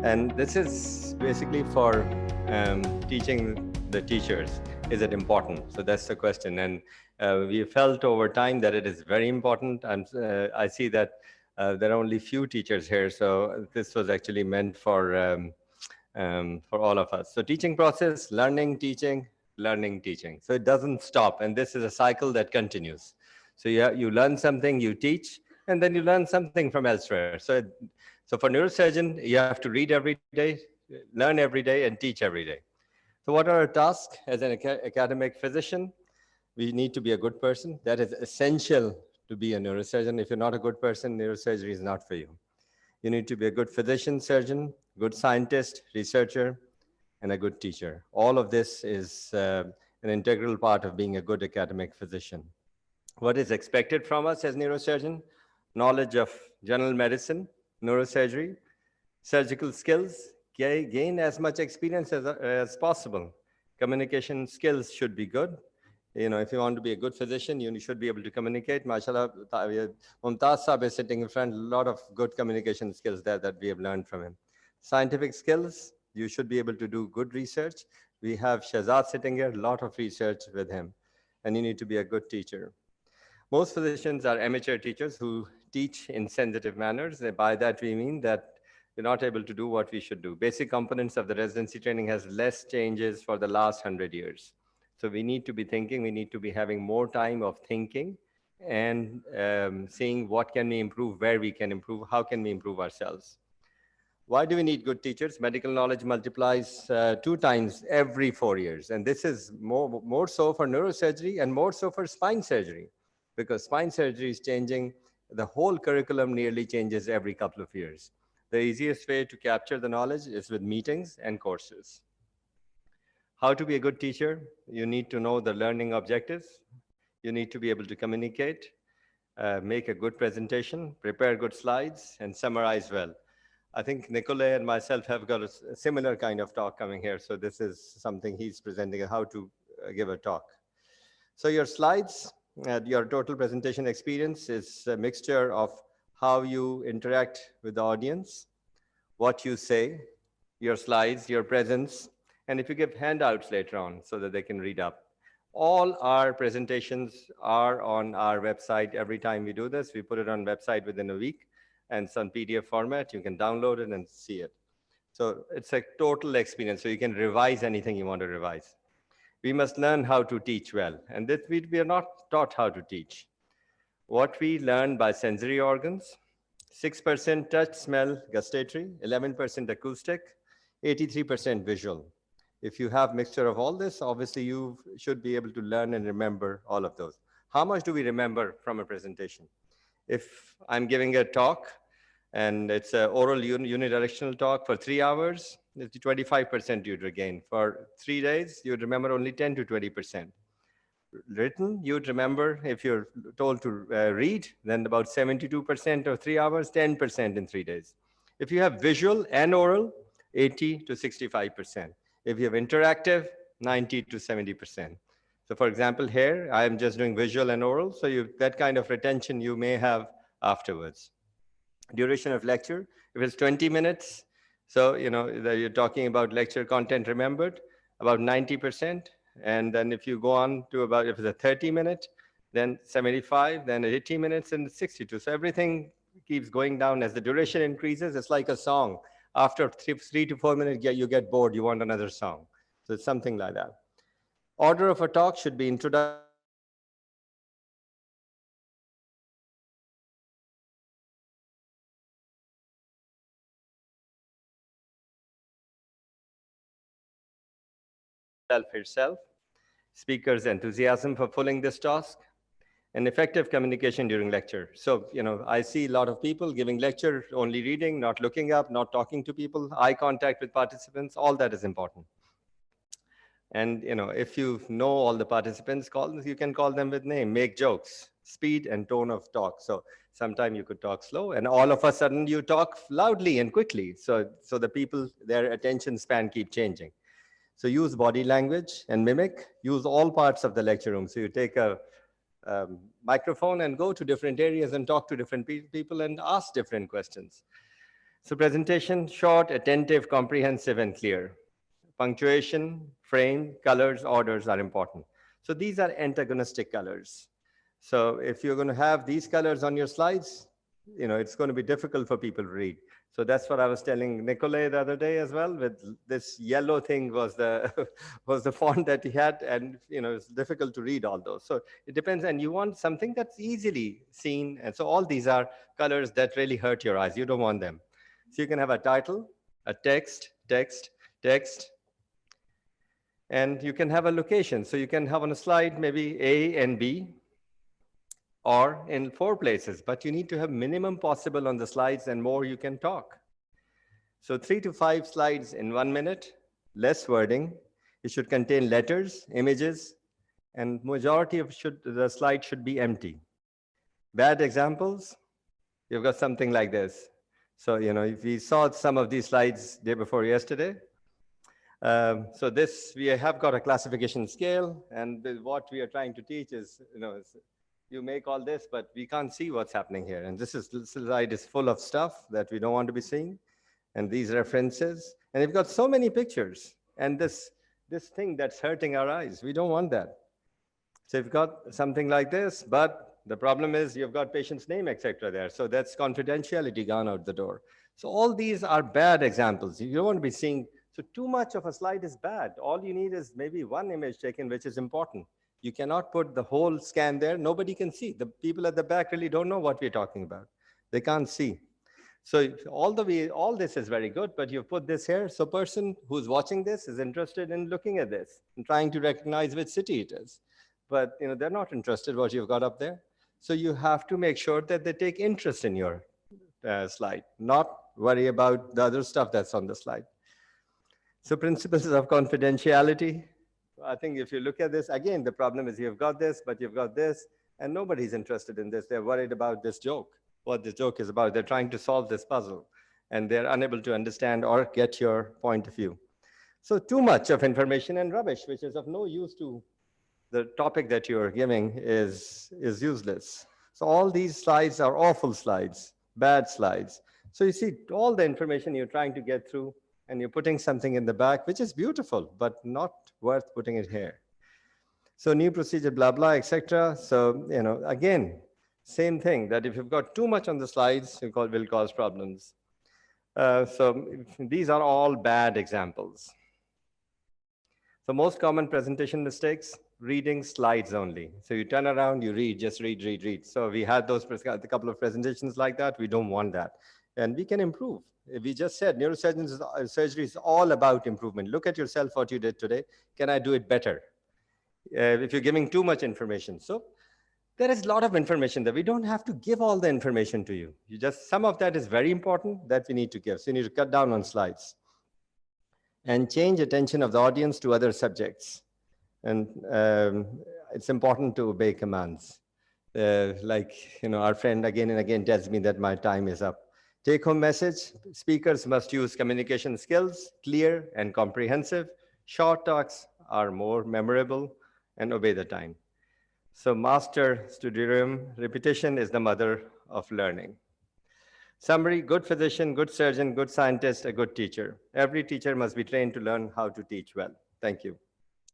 And this is basically for teaching the teachers. Is it important? So that's the question. And we felt over time that it is very important. I see that there are only few teachers here. So this was actually meant for all of us. So teaching process, learning, teaching. So it doesn't stop. And this is a cycle that continues. So you learn something, you teach, and then you learn something from elsewhere. So for neurosurgeon, you have to read every day, learn every day, and teach every day. So what are our tasks as an academic physician? We need to be a good person. That is essential to be a neurosurgeon. If you're not a good person, neurosurgery is not for you. You need to be a good physician, surgeon, good scientist, researcher, and a good teacher. All of this is an integral part of being a good academic physician. What is expected from us as neurosurgeon? Knowledge of general medicine, neurosurgery, surgical skills, gain as much experience as possible. Communication skills should be good. You know, if you want to be a good physician, you should be able to communicate. MashaAllah, Mumtaz Saab is sitting in front, a lot of good communication skills there that we have learned from him. Scientific skills, you should be able to do good research. We have Shahzad sitting here, a lot of research with him. And you need to be a good teacher. Most physicians are amateur teachers who teach in sensitive manners. By that, we mean that we're not able to do what we should do. Basic components of the residency training has less changes for the last 100 years. So we need to be thinking, we need to be having more time of thinking and seeing what can we improve, where we can improve, how can we improve ourselves. Why do we need good teachers? Medical knowledge multiplies 2 times every 4 years. And this is more so for neurosurgery and more so for spine surgery, because spine surgery is changing. The whole curriculum nearly changes every couple of years. The easiest way to capture the knowledge is with meetings and courses. How to be a good teacher? You need to know the learning objectives. You need to be able to communicate, make a good presentation, prepare good slides, and summarize well. I think Nicolai and myself have got a similar kind of talk coming here. So this is something he's presenting, how to give a talk. So your slides, your total presentation experience is a mixture of how you interact with the audience, what you say, your slides, your presence, and if you give handouts later on so that they can read up. All our presentations are on our website. Every time we do this, we put it on website within a week, and it's on PDF format. You can download it and see it. So it's a total experience. So you can revise anything you want to revise. We must learn how to teach well, and that we are not taught how to teach. What we learn by sensory organs: 6% touch, smell, gustatory, 11% acoustic, 83% visual. If you have mixture of all this, obviously you should be able to learn and remember all of those. How much do we remember from a presentation? If I'm giving a talk and it's an oral unidirectional talk for 3 hours, it's 25% you'd regain. For 3 days, you'd remember only 10 to 20%. Written, you'd remember, if you're told to read, then about 72% of 3 hours, 10% in 3 days. If you have visual and oral, 80 to 65%. If you have interactive, 90 to 70%. So for example, here, I am just doing visual and oral. So that kind of retention you may have afterwards. Duration of lecture, if it's 20 minutes, so you're talking about lecture content remembered, about 90%. And then if you go on to about, if it's a 30-minute, then 75, then 80 minutes, and 62. So everything keeps going down as the duration increases. It's like a song. After 3 to 4 minutes, you get bored. You want another song. So it's something like that. Order of a talk should be introduction, itself, speaker's enthusiasm for fulfilling this task, and effective communication during lecture. So, I see a lot of people giving lecture, only reading, not looking up, not talking to people, eye contact with participants, all that is important. And, if you know all the participants, you can call them with name, make jokes, speed and tone of talk. So sometimes you could talk slow and all of a sudden you talk loudly and quickly. So the people, their attention span keep changing. So use body language and mimic, use all parts of the lecture room. So you take a microphone and go to different areas and talk to different people and ask different questions. So presentation, short, attentive, comprehensive, and clear. Punctuation, frame, colors, orders are important. So these are antagonistic colors. So if you're going to have these colors on your slides, it's going to be difficult for people to read. So that's what I was telling Nicolay the other day as well. With this yellow thing was the was the font that he had, and it's difficult to read all those. So it depends, and you want something that's easily seen. And so all these are colors that really hurt your eyes. You don't want them. So you can have a title, a text, text, and you can have a location. So you can have on a slide maybe A and B, or in 4 places, but you need to have minimum possible on the slides, and more you can talk. So 3 to 5 slides in 1 minute, less wording. It should contain letters, images, and majority of the slide should be empty. Bad examples, you've got something like this. So, if we saw some of these slides day before yesterday, so this, we have got a classification scale, and what we are trying to teach is, you make all this, but we can't see what's happening here. And this slide is full of stuff that we don't want to be seeing, and these references. And we've got so many pictures, and this thing that's hurting our eyes. We don't want that. So you've got something like this, but the problem is you've got patient's name, etc. there. So that's confidentiality gone out the door. So all these are bad examples. You don't want to be seeing, so too much of a slide is bad. All you need is maybe one image taken, which is important. You cannot put the whole scan there. Nobody can see. The people at the back really don't know what we're talking about. They can't see. So all this is very good, but you put this here. So person who's watching this is interested in looking at this and trying to recognize which city it is. But they're not interested what you've got up there. So you have to make sure that they take interest in your slide, not worry about the other stuff that's on the slide. So principles of confidentiality. I think if you look at this, again, the problem is you've got this, but you've got this, and nobody's interested in this. They're worried about this joke, what this joke is about. They're trying to solve this puzzle, and they're unable to understand or get your point of view. So too much of information and rubbish, which is of no use to the topic that you're giving, is useless. So all these slides are awful slides, bad slides. So you see all the information you're trying to get through, and you're putting something in the back, which is beautiful, but not worth putting it here. So new procedure, blah, blah, etc. So, again, same thing, that if you've got too much on the slides, it will cause problems. So these are all bad examples. So most common presentation mistakes, reading slides only. So you turn around, you read, just read. So we had a couple of presentations like that. We don't want that. And we can improve. We just said neurosurgery surgery is all about improvement. Look at yourself, what you did today. Can I do it better? If you're giving too much information. So there is a lot of information that we don't have to give all the information to you. Some of that is very important that we need to give. So you need to cut down on slides and change attention of the audience to other subjects. And it's important to obey commands. Our friend again and again tells me that my time is up. Take home message, speakers must use communication skills, clear and comprehensive. Short talks are more memorable, and obey the time. So master studiorum, repetition is the mother of learning. Summary, good physician, good surgeon, good scientist, a good teacher. Every teacher must be trained to learn how to teach well. Thank you.